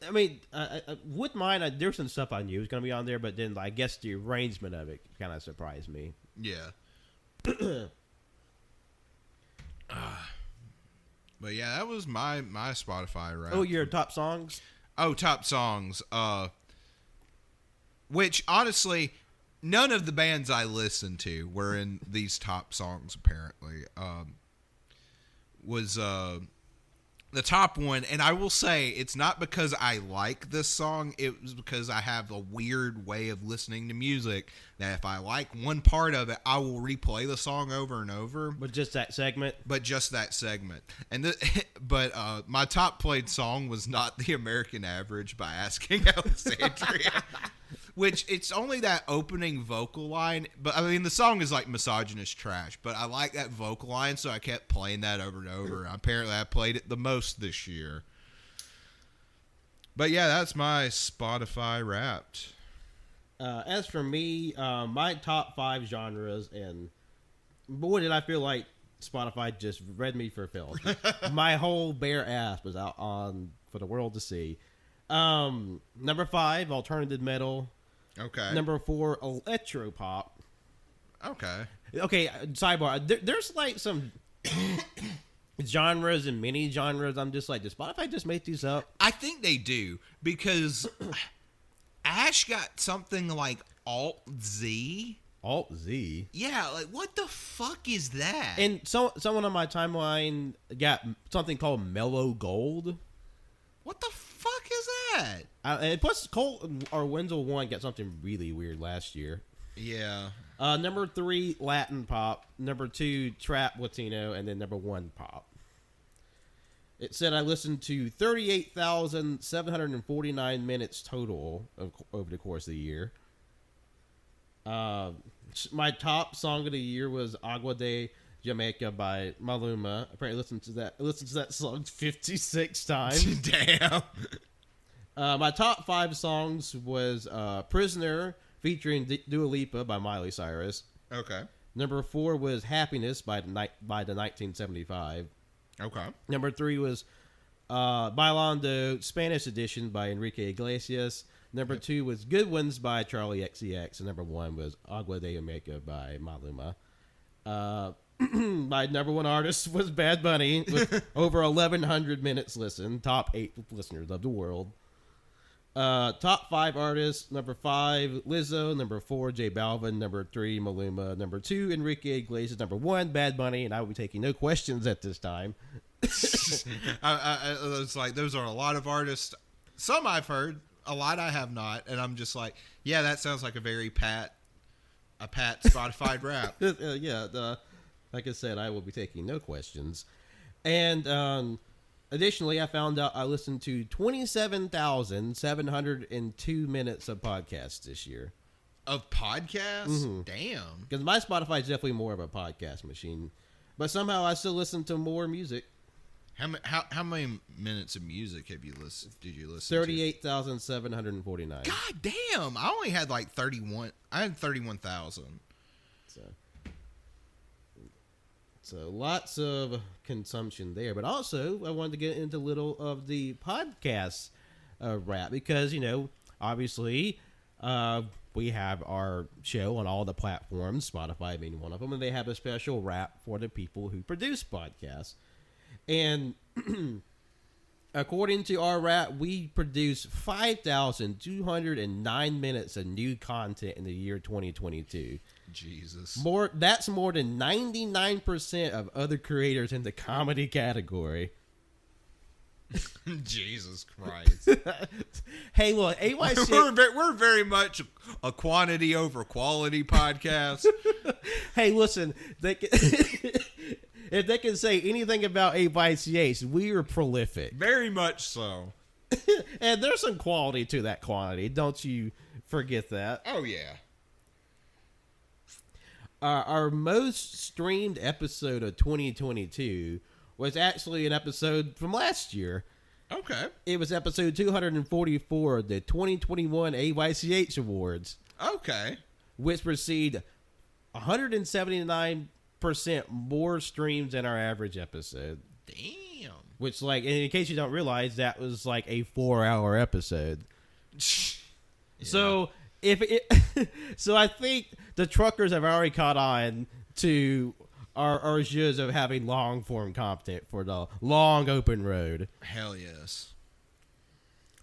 I mean, with mine, there's some stuff I knew was going to be on there, but then I guess the arrangement of it kind of surprised me. Yeah. But yeah, that was my Spotify rap. Oh, your top songs? Oh, top songs. Which, honestly, none of the bands I listened to were in these top songs, apparently. Was the top one, and I will say it's not because I like this song, it was because I have a weird way of listening to music that if I like one part of it, I will replay the song over and over. But just that segment? But just that segment. And my top played song was Not the American Average by Asking Alexandria. Which, it's only that opening vocal line, but I mean, the song is like misogynist trash, but I like that vocal line, so I kept playing that over and over. Apparently, I played it the most this year. But yeah, that's my Spotify Wrapped. As for me, my top 5 genres, and boy, did I feel like Spotify just read me for filth. My whole bare ass was out on for the world to see. Number 5, alternative metal. Okay. Number 4, electropop. Okay. Okay, sidebar. There's like some genres and mini genres. I'm just like, does Spotify just make these up? I think they do, because Ash got something like Alt-Z. Alt-Z? Yeah, like, what the fuck is that? And someone on my timeline got something called Mellow Gold. What the fuck is that? And plus, Colt or Wenzel 1 got something really weird last year. Yeah. Number 3, Latin pop. Number 2, trap Latino. And then number 1, pop. It said I listened to 38,749 minutes total over the course of the year. My top song of the year was Agua de Jamaica by Maluma. Apparently listened to that song 56 times. Damn. My top 5 songs was Prisoner featuring Dua Lipa by Miley Cyrus. Okay. Number 4 was Happiness by the 1975. Okay. Number 3 was Bailando Spanish Edition by Enrique Iglesias. Number 2 was Good Ones by Charlie XCX. And number 1 was Agua de Jamaica by Maluma. My number 1 artist was Bad Bunny with over 1,100 minutes listened. Top 8 listeners of the world. Top 5 artists. Number 5, Lizzo. Number 4, J Balvin. Number 3, Maluma. Number 2, Enrique Iglesias. Number 1, Bad Bunny. And I will be taking no questions at this time. It's like, those are a lot of artists. Some I've heard, a lot I have not. And I'm just like, yeah, that sounds like a very Pat Spotify rap. Like I said, I will be taking no questions. And additionally, I found out I listened to 27,702 minutes of podcasts this year. Of podcasts? Mm-hmm. Damn. Because my Spotify is definitely more of a podcast machine. But somehow I still listen to more music. How many minutes of music did you listen 38,749. God damn. I only had like 31. I had 31,000. So lots of consumption there. But also, I wanted to get into a little of the podcast rap because, obviously, we have our show on all the platforms, Spotify being one of them, and they have a special rap for the people who produce podcasts. And according to our rap, we produced 5,209 minutes of new content in the year 2022. Jesus. That's more than 99% of other creators in the comedy category. Jesus Christ. Hey, look, AYCH... we're very much a quantity over quality podcast. Hey, listen, if they can say anything about AYCH, we are prolific. Very much so. And there's some quality to that quantity. Don't you forget that. Oh, yeah. Our most streamed episode of 2022 was actually an episode from last year. Okay. It was episode 244 of the 2021 AYCH Awards. Okay. Which received 179% more streams than our average episode. Damn. Which, like, in case you don't realize, that was like a 4-hour episode. Yeah. So so I think the truckers have already caught on to our urges of having long form content for the long open road. Hell yes.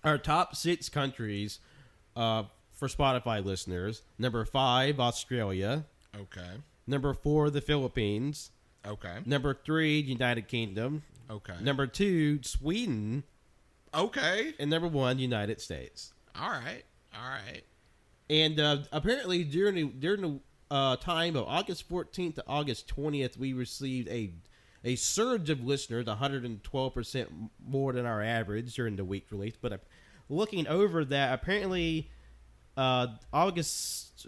Our top 6 countries for Spotify listeners: number 5, Australia. Okay. Number 4, the Philippines. Okay. Number 3, United Kingdom. Okay. Number 2, Sweden. Okay. And number 1, United States. All right. And apparently during the time of August 14th to August 20th, we received a surge of listeners, 112% more than our average during the week release. But looking over that, apparently August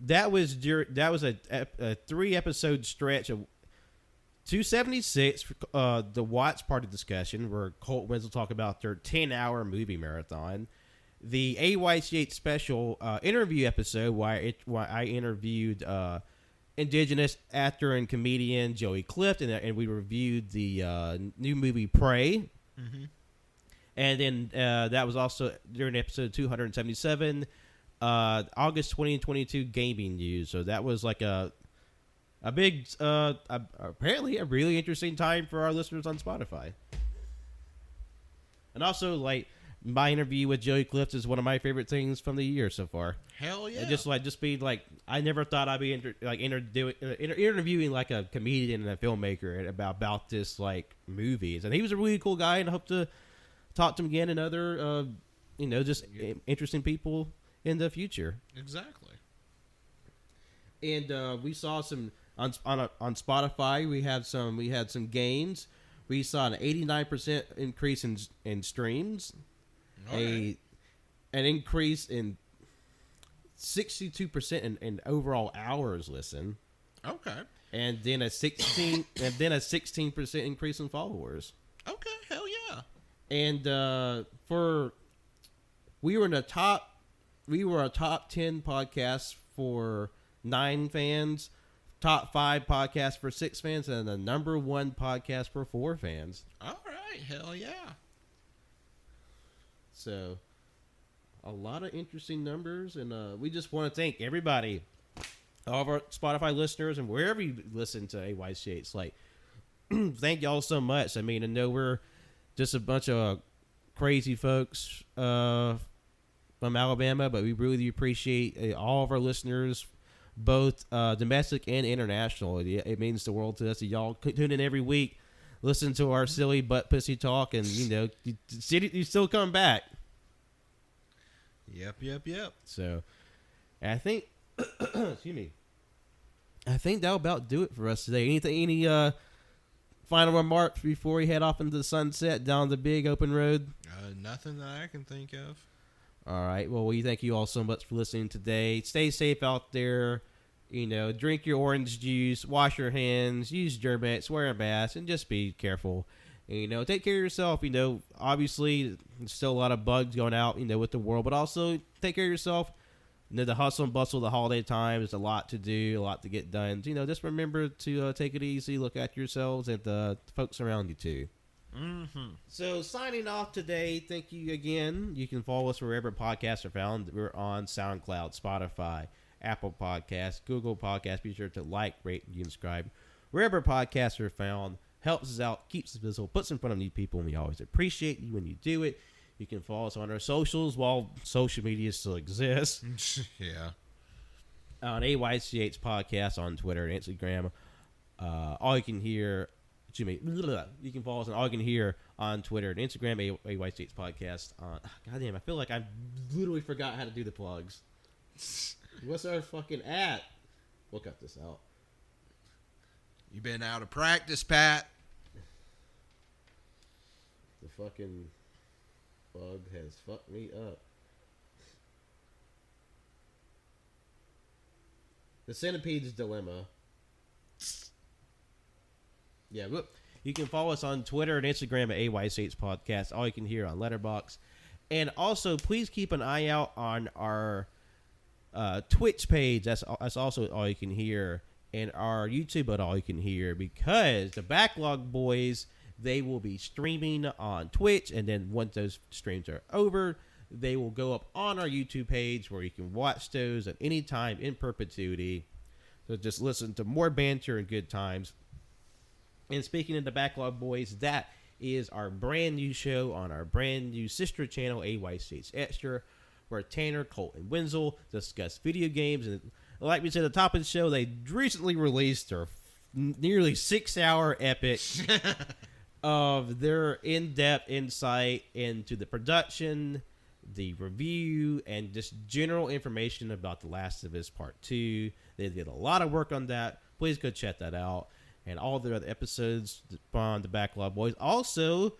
that was a 3-episode stretch of 276, the Watch Party discussion, where Colt Wins will talk about their 10-hour movie marathon. The AYCH special interview episode, where I interviewed Indigenous actor and comedian Joey Clift, and we reviewed the new movie Prey. Mm-hmm. And then that was also during episode 277, August 2022 gaming news. So that was like a big, apparently a really interesting time for our listeners on Spotify. And also, like, my interview with Joey Clift is one of my favorite things from the year so far. Hell yeah! I never thought I'd be interviewing like a comedian and a filmmaker about this like movies, and he was a really cool guy, and I hope to talk to him again and other interesting people in the future. Exactly. And we saw some on Spotify. We had some gains. We saw an 89% increase in streams. Okay. An increase in 62% in overall hours listened. Okay. And then a 16% increase in followers. Okay, hell yeah. And we were a top 10 podcast for 9 fans, top 5 podcast for 6 fans, and the number 1 podcast for 4 fans. All right, hell yeah. So a lot of interesting numbers, and we just want to thank everybody, all of our Spotify listeners, and wherever you listen to AYCH. Like, thank y'all so much. I mean, I know we're just a bunch of crazy folks from Alabama, but we really appreciate all of our listeners, both domestic and international. It means the world to us that y'all tune in every week, listen to our silly butt pussy talk, and you still come back. Yep. So, I think, excuse me, I think that'll about do it for us today. Any final remarks before we head off into the sunset down the big open road? Nothing that I can think of. All right. Well, we thank you all so much for listening today. Stay safe out there. Drink your orange juice, wash your hands, use Germex, wear a mask, and just be careful. And, take care of yourself. Obviously, there's still a lot of bugs going out, with the world, but also take care of yourself. The hustle and bustle of the holiday time is a lot to do, a lot to get done. Just remember to take it easy, look after yourselves and the folks around you, too. Mm-hmm. So, signing off today, thank you again. You can follow us wherever podcasts are found. We're on SoundCloud, Spotify, Apple Podcasts, Google Podcasts. Be sure to like, rate, and subscribe. Wherever podcasts are found, helps us out, keeps us visible, puts us in front of new people, and we always appreciate you when you do it. You can follow us on our socials while social media still exists. Yeah. On AYCH Podcast on Twitter and Instagram. All you can hear... You can follow us on AllYouCanHear on Twitter and Instagram, AYCH Podcast. Goddamn, I feel like I literally forgot how to do the plugs. What's our fucking at? We'll cut this out. You been out of practice, Pat. The fucking bug has fucked me up. The Centipede's Dilemma. Yeah, look, you can follow us on Twitter and Instagram at AYCH Podcast. All you can hear on Letterboxd. And also, please keep an eye out on our Twitch page. That's also All You Can Hear. And our YouTube at All You Can Hear. Because the Backlog boys, they will be streaming on Twitch. And then once those streams are over, they will go up on our YouTube page where you can watch those at any time in perpetuity. So just listen to more banter and good times. And speaking of the Backlog boys, that is our brand new show on our brand new sister channel, AYCH Xtra, where Tanner, Colt, and Wenzel discuss video games. And like we said at the top of the show, they recently released their nearly 6-hour epic of their in-depth insight into the production, the review, and just general information about The Last of Us Part 2. They did a lot of work on that. Please go check that out. And all the other episodes on the Backlog Boys. Also,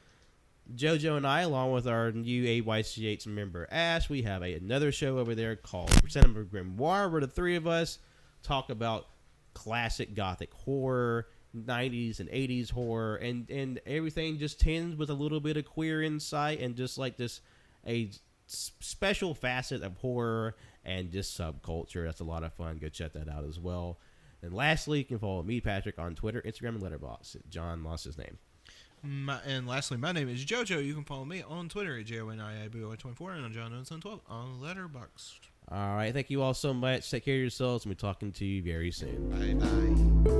JoJo and I, along with our new AYCH member Ash, we have another show over there called Cinema Grimoire, where the three of us talk about classic Gothic horror, 90s and 80s horror, and everything just tends with a little bit of queer insight and just like this a special facet of horror and just subculture. That's a lot of fun. Go check that out as well. And lastly, you can follow me, Patrick, on Twitter, Instagram, and Letterboxd. John lost his name. And lastly, my name is JoJo. You can follow me on Twitter at JONIABOY24 and on John Johnson 12 on Letterboxd. All right. Thank you all so much. Take care of yourselves, and we'll be talking to you very soon. Bye-bye.